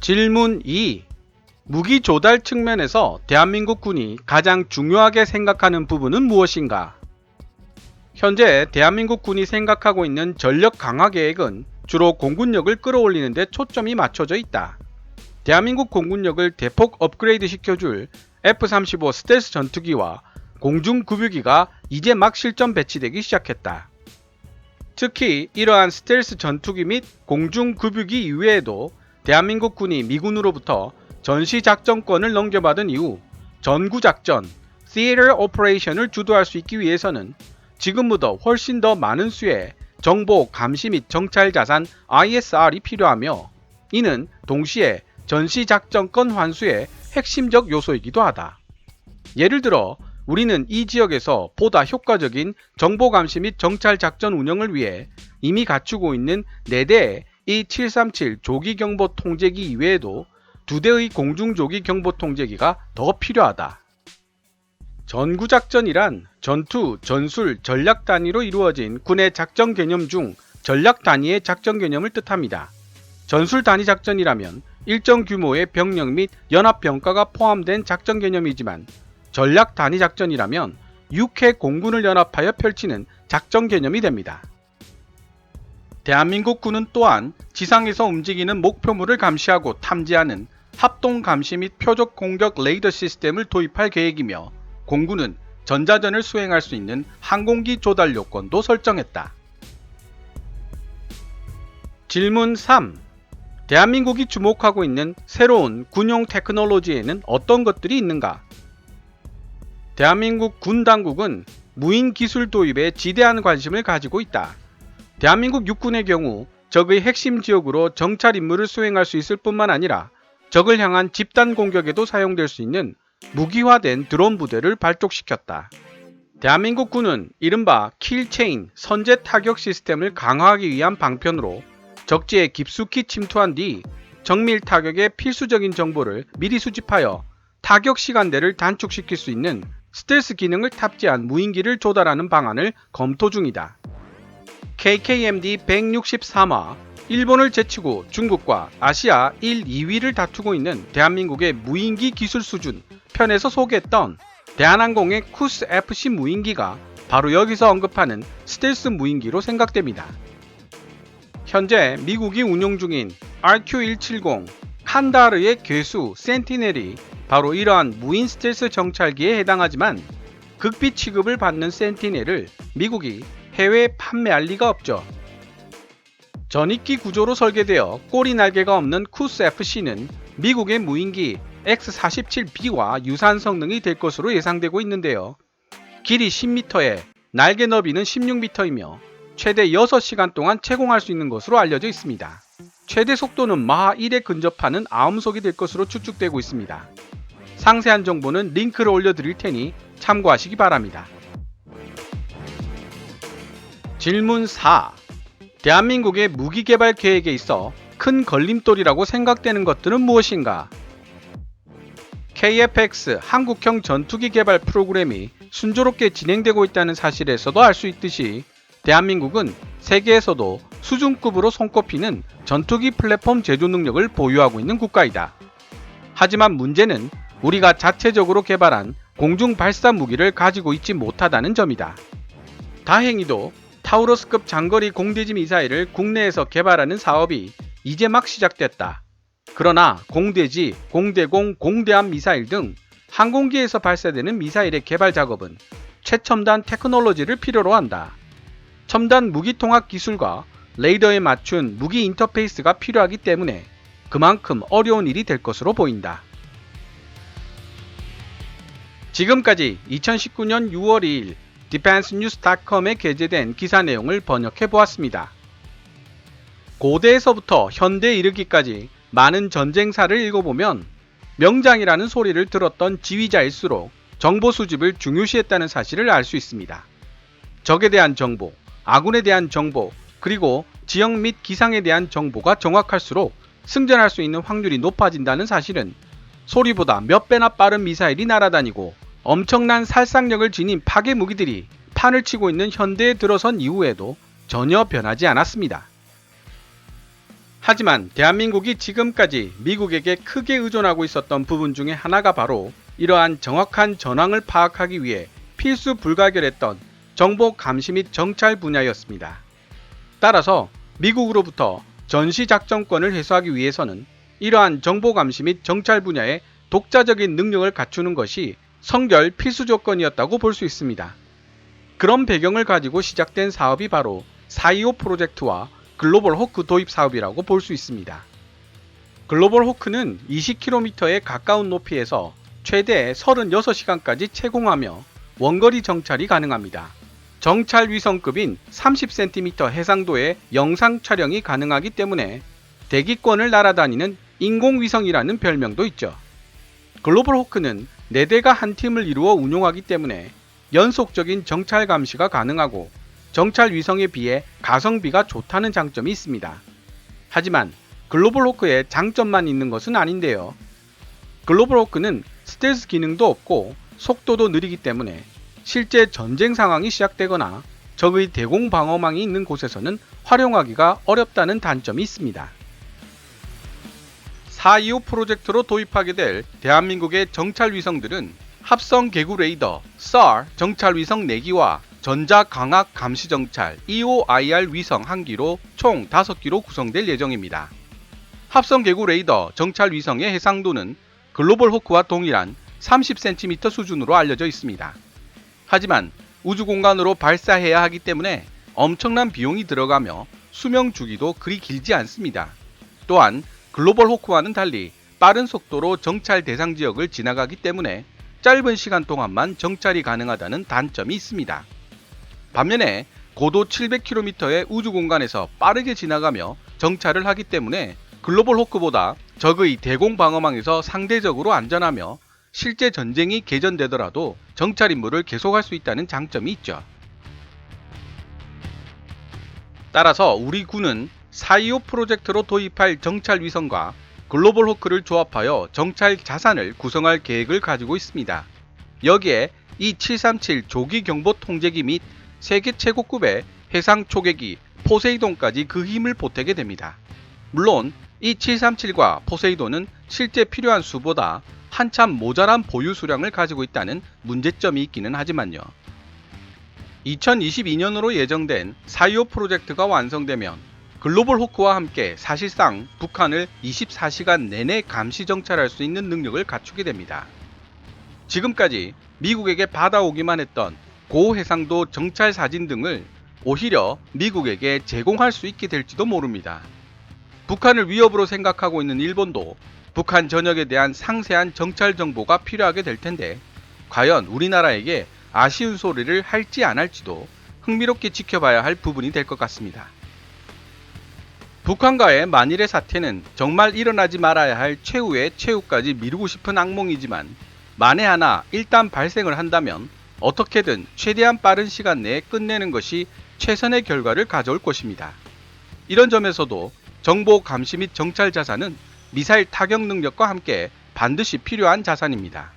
질문 2. 무기 조달 측면에서 대한민국 군이 가장 중요하게 생각하는 부분은 무엇인가? 현재 대한민국 군이 생각하고 있는 전력 강화 계획은 주로 공군력을 끌어올리는 데 초점이 맞춰져 있다. 대한민국 공군력을 대폭 업그레이드 시켜줄 F-35 스텔스 전투기와 공중급유기가 이제 막 실전 배치되기 시작했다. 특히 이러한 스텔스 전투기 및 공중급유기 이외에도 대한민국 군이 미군으로부터 전시작전권을 넘겨받은 이후 전구작전, Theater Operation을 주도할 수 있기 위해서는 지금보다 훨씬 더 많은 수의 정보, 감시 및 정찰자산 ISR이 필요하며 이는 동시에 전시작전권 환수의 핵심적 요소이기도 하다. 예를 들어 우리는 이 지역에서 보다 효과적인 정보감시 및 정찰작전 운영을 위해 이미 갖추고 있는 4대의 E-737 조기경보 통제기 이외에도 2대의 공중조기 경보 통제기가 더 필요하다. 전구작전이란 전투, 전술, 전략 단위로 이루어진 군의 작전 개념 중 전략 단위의 작전 개념을 뜻합니다. 전술 단위 작전이라면 일정 규모의 병력 및 연합병과가 포함된 작전 개념이지만 전략 단위 작전이라면 6회 공군을 연합하여 펼치는 작전 개념이 됩니다. 대한민국 군은 또한 지상에서 움직이는 목표물을 감시하고 탐지하는 합동 감시 및 표적 공격 레이더 시스템을 도입할 계획이며 공군은 전자전을 수행할 수 있는 항공기 조달 요건도 설정했다. 질문 3. 대한민국이 주목하고 있는 새로운 군용 테크놀로지에는 어떤 것들이 있는가? 대한민국 군 당국은 무인 기술 도입에 지대한 관심을 가지고 있다. 대한민국 육군의 경우 적의 핵심 지역으로 정찰 임무를 수행할 수 있을 뿐만 아니라 적을 향한 집단 공격에도 사용될 수 있는 무기화된 드론 부대를 발족시켰다. 대한민국 군은 이른바 킬체인 선제 타격 시스템을 강화하기 위한 방편으로 적지에 깊숙이 침투한 뒤 정밀 타격의 필수적인 정보를 미리 수집하여 타격 시간대를 단축시킬 수 있는 스텔스 기능을 탑재한 무인기를 조달하는 방안을 검토 중이다. KKMD 163화 일본을 제치고 중국과 아시아 1, 2위를 다투고 있는 대한민국의 무인기 기술 수준 편에서 소개했던 대한항공의 쿠스 FC 무인기가 바로 여기서 언급하는 스텔스 무인기로 생각됩니다. 현재 미국이 운용 중인 RQ-170 칸다르의 괴수 센티넬이 바로 이러한 무인 스텔스 정찰기에 해당하지만 극비 취급을 받는 센티넬을 미국이 해외에 판매할 리가 없죠. 전익기 구조로 설계되어 꼬리 날개가 없는 쿠스 FC는 미국의 무인기 X-47B와 유사한 성능이 될 것으로 예상되고 있는데요. 길이 10m에 날개 너비는 16m이며 최대 6시간 동안 채공할 수 있는 것으로 알려져 있습니다. 최대 속도는 마하 1에 근접하는 아음속이 될 것으로 추측되고 있습니다. 상세한 정보는 링크를 올려드릴 테니 참고하시기 바랍니다. 질문 4. 대한민국의 무기 개발 계획에 있어 큰 걸림돌이라고 생각되는 것들은 무엇인가? KF-X 한국형 전투기 개발 프로그램이 순조롭게 진행되고 있다는 사실에서도 알 수 있듯이 대한민국은 세계에서도 수준급으로 손꼽히는 전투기 플랫폼 제조 능력을 보유하고 있는 국가이다. 하지만 문제는 우리가 자체적으로 개발한 공중 발사 무기를 가지고 있지 못하다는 점이다. 다행히도 타우러스급 장거리 공대지 미사일을 국내에서 개발하는 사업이 이제 막 시작됐다. 그러나 공대지, 공대공, 공대함 미사일 등 항공기에서 발사되는 미사일의 개발 작업은 최첨단 테크놀로지를 필요로 한다. 첨단 무기 통합 기술과 레이더에 맞춘 무기 인터페이스가 필요하기 때문에 그만큼 어려운 일이 될 것으로 보인다. 지금까지 2019년 6월 2일 defensenews.com에 게재된 기사 내용을 번역해 보았습니다. 고대에서부터 현대에 이르기까지 많은 전쟁사를 읽어보면 명장이라는 소리를 들었던 지휘자일수록 정보 수집을 중요시했다는 사실을 알 수 있습니다. 적에 대한 정보, 아군에 대한 정보, 그리고 지역 및 기상에 대한 정보가 정확할수록 승전할 수 있는 확률이 높아진다는 사실은 소리보다 몇 배나 빠른 미사일이 날아다니고 엄청난 살상력을 지닌 파괴 무기들이 판을 치고 있는 현대에 들어선 이후에도 전혀 변하지 않았습니다. 하지만 대한민국이 지금까지 미국에게 크게 의존하고 있었던 부분 중에 하나가 바로 이러한 정확한 전황을 파악하기 위해 필수 불가결했던 정보 감시 및 정찰 분야였습니다. 따라서 미국으로부터 전시작전권을 회수하기 위해서는 이러한 정보 감시 및 정찰 분야의 독자적인 능력을 갖추는 것이 성결 필수 조건이었다고 볼 수 있습니다. 그런 배경을 가지고 시작된 사업이 바로 425 프로젝트와 글로벌 호크 도입 사업이라고 볼 수 있습니다. 글로벌 호크는 20km에 가까운 높이에서 최대 36시간까지 채공하며 원거리 정찰이 가능합니다. 정찰 위성급인 30cm 해상도의 영상 촬영이 가능하기 때문에 대기권을 날아다니는 인공위성이라는 별명도 있죠. 글로벌 호크는 4대가 한 팀을 이루어 운용하기 때문에 연속적인 정찰 감시가 가능하고 정찰 위성에 비해 가성비가 좋다는 장점이 있습니다. 하지만 글로벌 호크의 장점만 있는 것은 아닌데요. 글로벌 호크는 스텔스 기능도 없고 속도도 느리기 때문에 실제 전쟁 상황이 시작되거나 적의 대공 방어망이 있는 곳에서는 활용하기가 어렵다는 단점이 있습니다. 425 프로젝트로 도입하게 될 대한민국의 정찰 위성들은 합성 개구 레이더, SAR 정찰 위성 4기와 전자 광학 감시 정찰 EOIR 위성 1기로 총 5기로 구성될 예정입니다. 합성 개구 레이더 정찰 위성의 해상도는 글로벌 호크와 동일한 30cm 수준으로 알려져 있습니다. 하지만 우주 공간으로 발사해야 하기 때문에 엄청난 비용이 들어가며 수명 주기도 그리 길지 않습니다. 또한 글로벌 호크와는 달리 빠른 속도로 정찰 대상 지역을 지나가기 때문에 짧은 시간 동안만 정찰이 가능하다는 단점이 있습니다. 반면에 고도 700km의 우주 공간에서 빠르게 지나가며 정찰을 하기 때문에 글로벌 호크보다 적의 대공 방어망에서 상대적으로 안전하며 실제 전쟁이 개전되더라도 정찰 임무를 계속할 수 있다는 장점이 있죠. 따라서 우리 군은 425 프로젝트로 도입할 정찰 위성과 글로벌 호크를 조합하여 정찰 자산을 구성할 계획을 가지고 있습니다. 여기에 이 737 조기 경보 통제기 및 세계 최고급의 해상 초계기 포세이돈까지 그 힘을 보태게 됩니다. 물론 이 737과 포세이돈은 실제 필요한 수보다 한참 모자란 보유 수량을 가지고 있다는 문제점이 있기는 하지만요. 2022년으로 예정된 425 프로젝트가 완성되면 글로벌 호크와 함께 사실상 북한을 24시간 내내 감시 정찰할 수 있는 능력을 갖추게 됩니다. 지금까지 미국에게 받아오기만 했던 고해상도 정찰 사진 등을 오히려 미국에게 제공할 수 있게 될지도 모릅니다. 북한을 위협으로 생각하고 있는 일본도 북한 전역에 대한 상세한 정찰 정보가 필요하게 될 텐데 과연 우리나라에게 아쉬운 소리를 할지 안 할지도 흥미롭게 지켜봐야 할 부분이 될 것 같습니다. 북한과의 만일의 사태는 정말 일어나지 말아야 할 최후의 최후까지 미루고 싶은 악몽이지만 만에 하나 일단 발생을 한다면 어떻게든 최대한 빠른 시간 내에 끝내는 것이 최선의 결과를 가져올 것입니다. 이런 점에서도 정보 감시 및 정찰 자산은 미사일 타격 능력과 함께 반드시 필요한 자산입니다.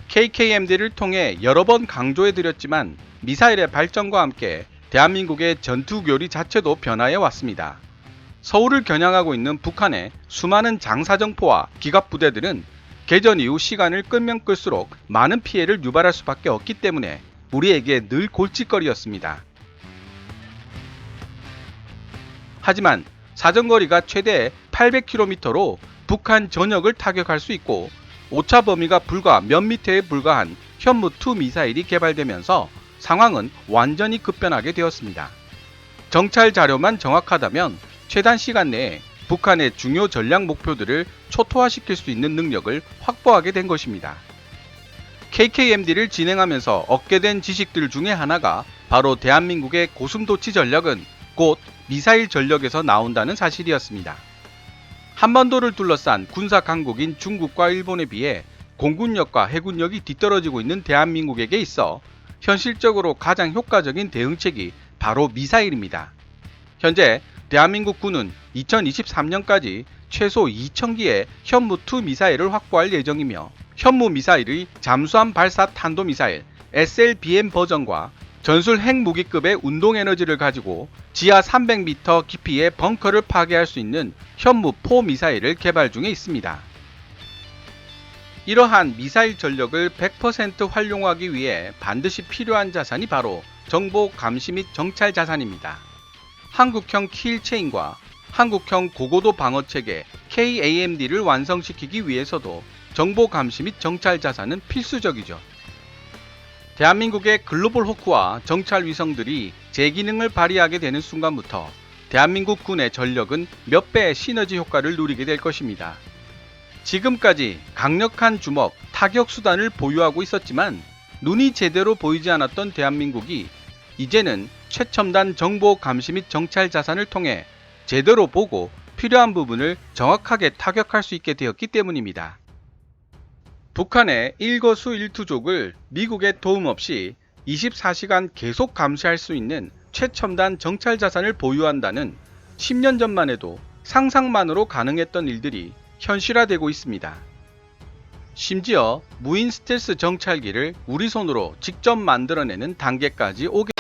KKMD를 통해 여러 번 강조해드렸지만 미사일의 발전과 함께 대한민국의 전투교리 자체도 변화해 왔습니다. 서울을 겨냥하고 있는 북한의 수많은 장사정포와 기갑부대들은 개전 이후 시간을 끌면 끌수록 많은 피해를 유발할 수밖에 없기 때문에 우리에게 늘 골칫거리였습니다. 하지만 사정거리가 최대 800km로 북한 전역을 타격할 수 있고 오차 범위가 불과 몇 미터에 불과한 현무2 미사일이 개발되면서 상황은 완전히 급변하게 되었습니다. 정찰 자료만 정확하다면 최단 시간 내에 북한의 중요 전략 목표들을 초토화시킬 수 있는 능력을 확보하게 된 것입니다. KKMD를 진행하면서 얻게 된 지식들 중에 하나가 바로 대한민국의 고슴도치 전력은 곧 미사일 전력에서 나온다는 사실이었습니다. 한반도를 둘러싼 군사 강국인 중국과 일본에 비해 공군력과 해군력이 뒤떨어지고 있는 대한민국에게 있어 현실적으로 가장 효과적인 대응책이 바로 미사일입니다. 현재 대한민국 군은 2023년까지 최소 2,000기의 현무2 미사일을 확보할 예정이며 현무 미사일의 잠수함 발사 탄도미사일 SLBM 버전과 전술 핵무기급의 운동에너지를 가지고 지하 300m 깊이의 벙커를 파괴할 수 있는 현무 포 미사일을 개발 중에 있습니다. 이러한 미사일 전력을 100% 활용하기 위해 반드시 필요한 자산이 바로 정보 감시 및 정찰 자산입니다. 한국형 킬체인과 한국형 고고도 방어체계 KAMD를 완성시키기 위해서도 정보 감시 및 정찰 자산은 필수적이죠. 대한민국의 글로벌 호크와 정찰 위성들이 제 기능을 발휘하게 되는 순간부터 대한민국 군의 전력은 몇 배의 시너지 효과를 누리게 될 것입니다. 지금까지 강력한 주먹, 타격 수단을 보유하고 있었지만 눈이 제대로 보이지 않았던 대한민국이 이제는 최첨단 정보 감시 및 정찰 자산을 통해 제대로 보고 필요한 부분을 정확하게 타격할 수 있게 되었기 때문입니다. 북한의 일거수일투족을 미국의 도움 없이 24시간 계속 감시할 수 있는 최첨단 정찰 자산을 보유한다는 10년 전만 해도 상상만으로 가능했던 일들이 현실화되고 있습니다. 심지어 무인 스텔스 정찰기를 우리 손으로 직접 만들어내는 단계까지 오게